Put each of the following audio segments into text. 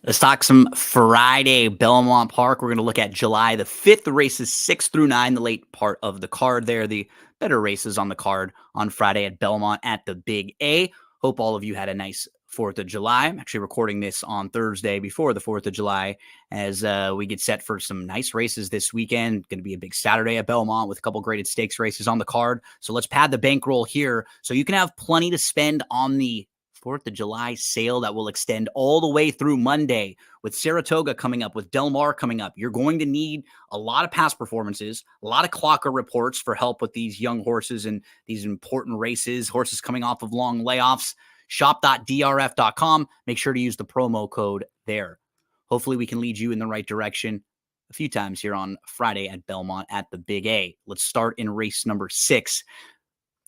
Let's talk some Friday, Belmont Park. We're going to look at July the 5th, the races 6 through 9, the late part of the card there, the better races on the card on Friday at Belmont at the Big A. Hope all of you had a nice 4th of July. I'm actually recording this on Thursday before the 4th of July as we get set for some nice races this weekend. Going to be a big Saturday at Belmont with a couple graded stakes races on the card. So let's pad the bankroll here so you can have plenty to spend on the 4th of July sale that will extend all the way through Monday with Saratoga coming up, with Del Mar coming up. You're going to need a lot of past performances, a lot of clocker reports for help with these young horses and these important races, horses coming off of long layoffs. Shop.drf.com. Make sure to use the promo code there. Hopefully we can lead you in the right direction a few times here on Friday at Belmont at the Big A. Let's start in race number 6.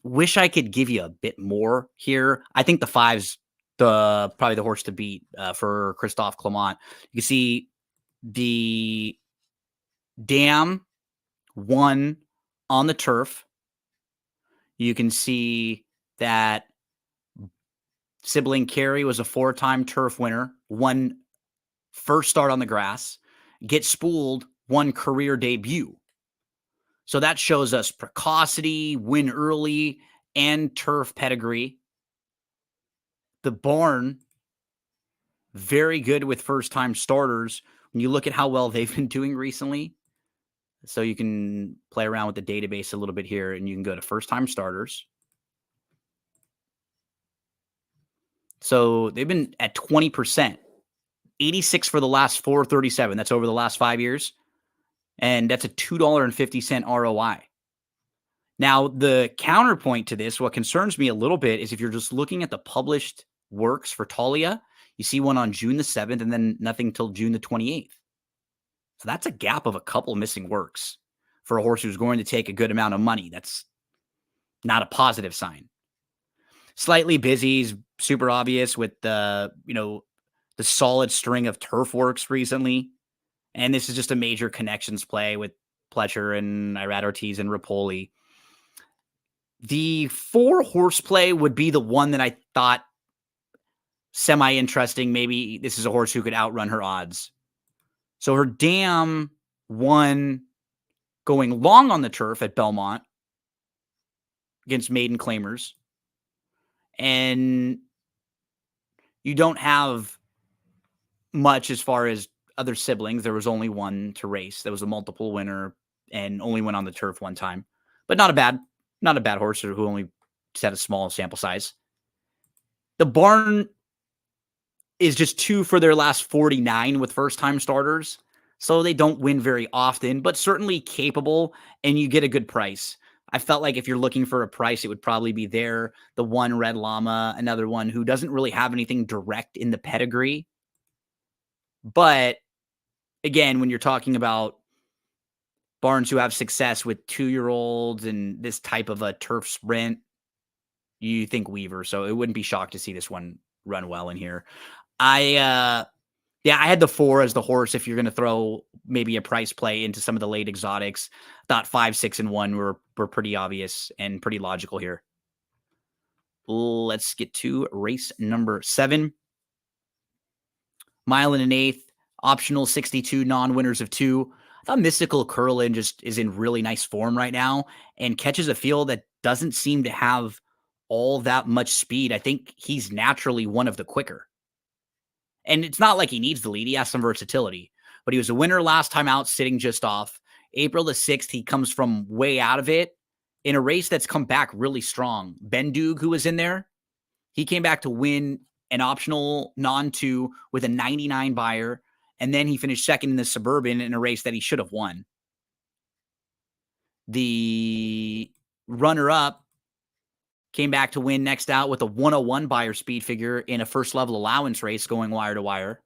Wish I could give you a bit more here. I think the 5's probably the horse to beat for Christophe Clement. You can see the Dam won on the turf. You can see that Sibling Carey was a 4-time turf winner, won first start on the grass. Get Spooled won career debut. So that shows us precocity, win early, and turf pedigree. The barn, very good with first-time starters. When you look at how well they've been doing recently, so you can play around with the database a little bit here, and you can go to first-time starters. So they've been at 20%, 86 for the last 437. That's over the last 5 years. And that's a $2.50 ROI. Now, the counterpoint to this, what concerns me a little bit is if you're just looking at the published works for Talia, you see one on June the 7th and then nothing till June the 28th. So that's a gap of a couple missing works for a horse who's going to take a good amount of money. That's not a positive sign. Slightly busy is super obvious with the solid string of turf works recently. And this is just a major connections play with Pletcher and Irad Ortiz and Rapoli. The 4 horse play would be the one that I thought semi-interesting. Maybe this is a horse who could outrun her odds. So her Dam won going long on the turf at Belmont against maiden claimers. And you don't have much as far as other siblings. There was only one to race. There was a multiple winner and only went on the turf one time, but not a bad horse who only just had a small sample size. The barn is just 2 for their last 49 with first-time starters, so they don't win very often, but certainly capable, and you get a good price. I felt like if you're looking for a price, it would probably be there. The one Red Llama, another one who doesn't really have anything direct in the pedigree. But again, when you're talking about barns who have success with 2-year-olds and this type of a turf sprint, you think Weaver. So it wouldn't be shocked to see this one run well in here. I had the 4 as the horse. If you're going to throw maybe a price play into some of the late exotics, thought 5, 6, and 1 were pretty obvious and pretty logical here. Let's get to race number 7. Mile and an eighth, optional 62, non-winners of 2. I thought Mystical Curlin just is in really nice form right now and catches a field that doesn't seem to have all that much speed. I think he's naturally one of the quicker. And it's not like he needs the lead. He has some versatility. But he was a winner last time out, sitting just off. April the 6th, he comes from way out of it in a race that's come back really strong. Ben Doog, who was in there, he came back to win an optional non-2 with a 99 buyer. And then he finished second in the Suburban in a race that he should have won. The runner-up came back to win next out with a 101 buyer speed figure in a first-level allowance race going wire to wire.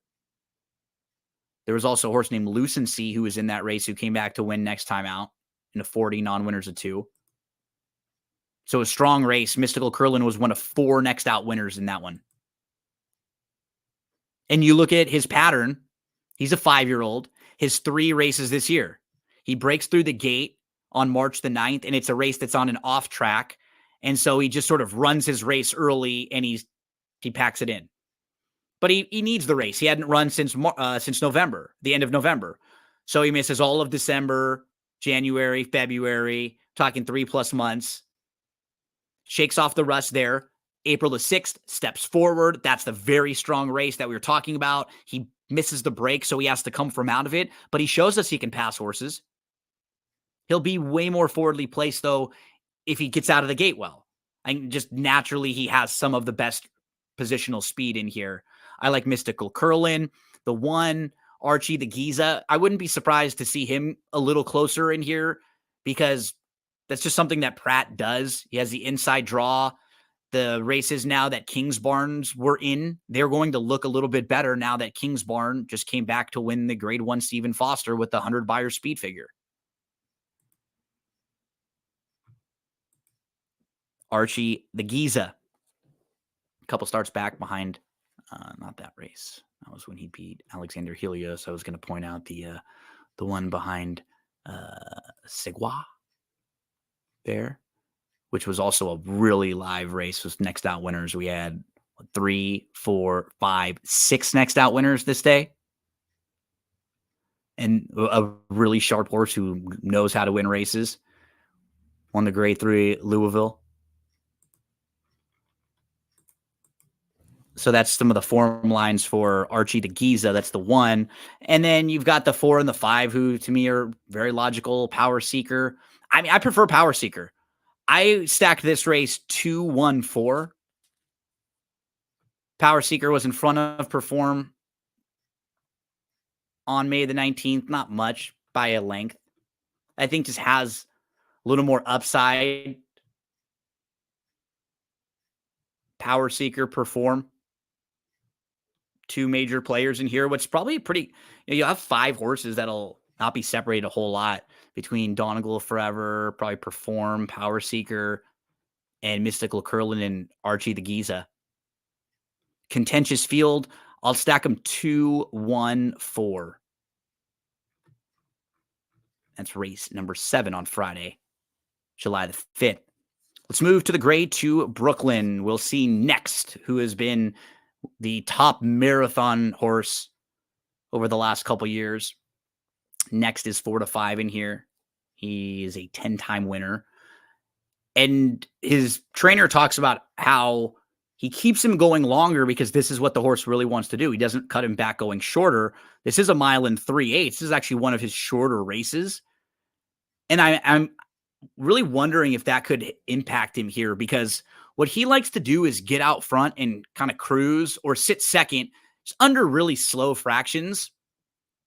There was also a horse named Lucency who was in that race who came back to win next time out in a 40 non-winners of 2. So a strong race. Mystical Curlin was one of 4 next out winners in that one. And you look at his pattern. He's a 5-year-old. His 3 races this year. He breaks through the gate on March the 9th, and it's a race that's on an off track. And so he just sort of runs his race early, and he packs it in. but he needs the race. He hadn't run since November, the end of November. So he misses all of December, January, February, talking 3+ months. Shakes off the rust there. April the 6th, steps forward. That's the very strong race that we were talking about. He misses the break, so he has to come from out of it, but he shows us he can pass horses. He'll be way more forwardly placed, though, if he gets out of the gate well. And just naturally, he has some of the best positional speed in here. I like Mystical Curlin, the 1, Archie the Giza. I wouldn't be surprised to see him a little closer in here because that's just something that Pratt does. He has the inside draw. The races now that Kingsbarns were in, they're going to look a little bit better now that Kingsbarn just came back to win the Grade 1 Stephen Foster with the 100 Beyer speed figure. Archie the Giza. A couple starts back behind, not that race. That was when he beat Alexander Helios. I was going to point out the one behind Segua there, which was also a really live race with next out winners. We had 3, 4, 5, 6 next out winners this day. And a really sharp horse who knows how to win races. Won the Grade 3 Louisville. So that's some of the form lines for Archie the Giza. That's the 1. And then you've got the 4 and the 5, who to me are very logical. Power Seeker. I mean, I prefer Power Seeker. I stacked this race 2, 1, 4. Power Seeker was in front of Perform on May the 19th. Not much by a length. I think just has a little more upside. Power Seeker, Perform. 2 major players in here, which is probably pretty, you have 5 horses that'll not be separated a whole lot between Donegal Forever, probably Perform, Power Seeker, and Mystical Curlin and Archie the Giza. Contentious field. I'll stack them 2, 1, 4. That's race number 7 on Friday, July the 5th. Let's move to the Grade 2 Brooklyn. We'll see next who has been the top marathon horse over the last couple years. Next is 4 to 5 in here. He is a 10-time winner. And his trainer talks about how he keeps him going longer because this is what the horse really wants to do. He doesn't cut him back going shorter. This is a 1 3/8. This is actually one of his shorter races. And I'm really wondering if that could impact him here because what he likes to do is get out front and kind of cruise or sit second just under really slow fractions.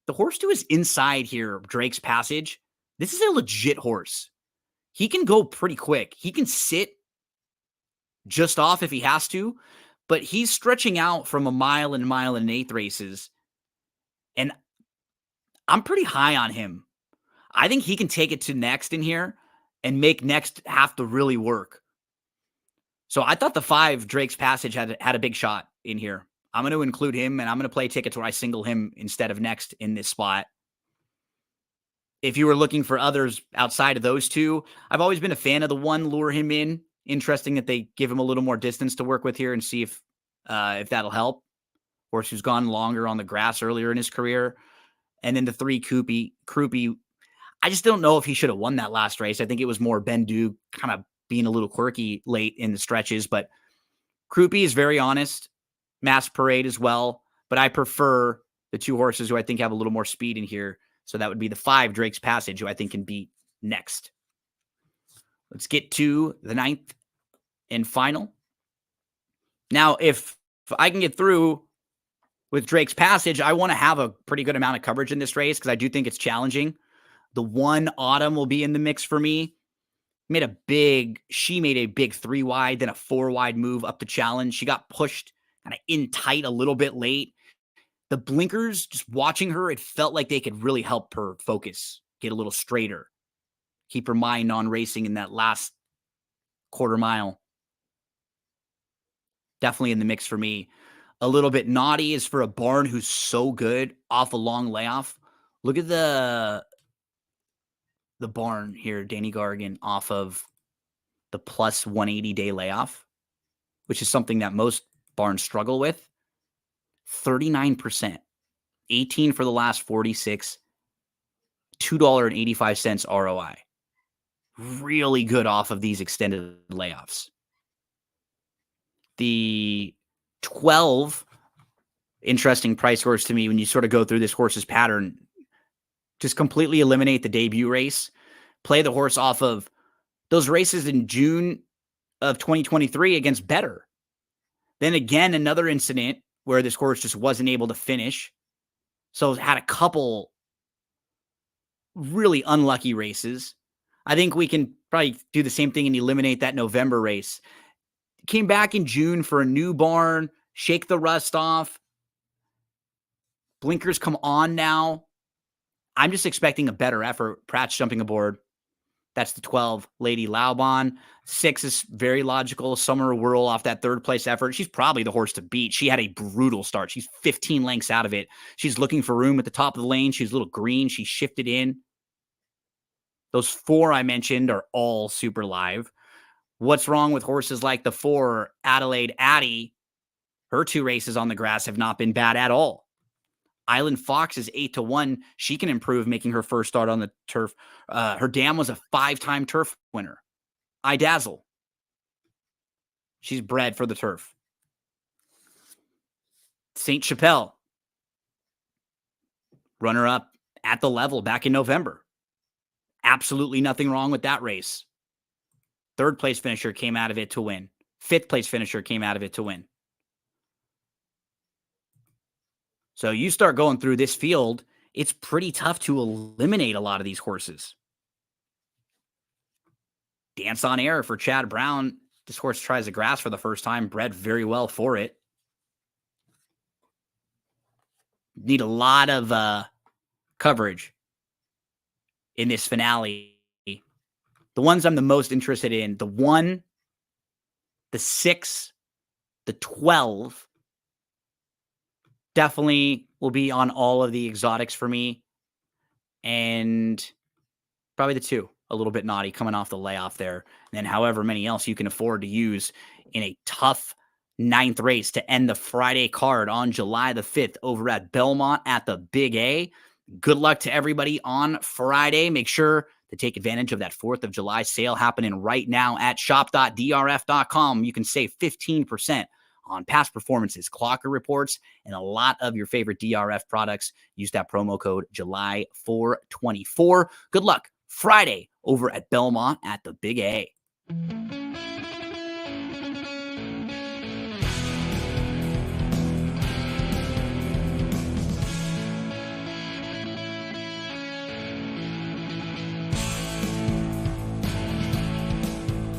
The horse to his inside here, Drake's Passage, this is a legit horse. He can go pretty quick. He can sit just off if he has to, but he's stretching out from 1 and 1.125 races. And I'm pretty high on him. I think he can take it to next in here and make next have to really work. So I thought the 5, Drake's Passage, had a big shot in here. I'm going to include him, and I'm going to play tickets where I single him instead of next in this spot. If you were looking for others outside of those 2, I've always been a fan of the 1, Lure Him In. Interesting that they give him a little more distance to work with here and see if that'll help. Horse who's gone longer on the grass earlier in his career. And then the 3, Croupy. I just don't know if he should have won that last race. I think it was more Ben Duke kind of being a little quirky late in the stretches, but Croupy is very honest. Mass Parade as well, but I prefer the 2 horses who I think have a little more speed in here. So that would be the 5, Drake's Passage, who I think can beat next. Let's get to the 9th and final. Now, if I can get through with Drake's Passage, I want to have a pretty good amount of coverage in this race because I do think it's challenging. The 1, Autumn, will be in the mix for me. She made a big 3 wide, then a 4 wide move up the challenge. She got pushed kind of in tight a little bit late. The blinkers, just watching her, it felt like they could really help her focus, get a little straighter, keep her mind on racing in that last quarter mile. Definitely in the mix for me. A little bit naughty is for a barn who's so good off a long layoff. Look at the barn here, Danny Gargan, off of the plus 180 day layoff, which is something that most barns struggle with. 39%. 18 for the last 46. $2.85 ROI. Really good off of these extended layoffs. The 12, interesting price horse to me when you sort of go through this horse's pattern. Just completely eliminate the debut race. Play the horse off of those races in June of 2023 against Better. Then again, another incident where this horse just wasn't able to finish. So had a couple really unlucky races. I think we can probably do the same thing and eliminate that November race. Came back in June for a new barn, shake the rust off. Blinkers come on now. I'm just expecting a better effort. Pratt's jumping aboard. That's the 12, Lady Laubon. 6 is very logical. Summer Whirl off that third place effort. She's probably the horse to beat. She had a brutal start. She's 15 lengths out of it. She's looking for room at the top of the lane. She's a little green. She shifted in. Those 4 I mentioned are all super live. What's wrong with horses like the 4, Adelaide Addie? Her 2 races on the grass have not been bad at all. Island Fox is 8-1. She can improve making her first start on the turf. Her dam was a 5-time turf winner. Idazzle. She's bred for the turf. St. Chappelle. Runner up at the level back in November. Absolutely nothing wrong with that race. 3rd place finisher came out of it to win. 5th place finisher came out of it to win. So you start going through this field, it's pretty tough to eliminate a lot of these horses. Dance on Air for Chad Brown. This horse tries the grass for the first time, bred very well for it. Need a lot of coverage in this finale. The ones I'm the most interested in, the 1, the 6, the 12, definitely will be on all of the exotics for me. And probably the 2, a little bit naughty coming off the layoff there. And then however many else you can afford to use in a tough 9th race to end the Friday card on July the 5th over at Belmont at the Big A. Good luck to everybody on Friday. Make sure to take advantage of that 4th of July sale happening right now at shop.drf.com. You can save 15% on past performances, clocker reports, and a lot of your favorite DRF products. Use that promo code July424. Good luck Friday over at Belmont at the Big A.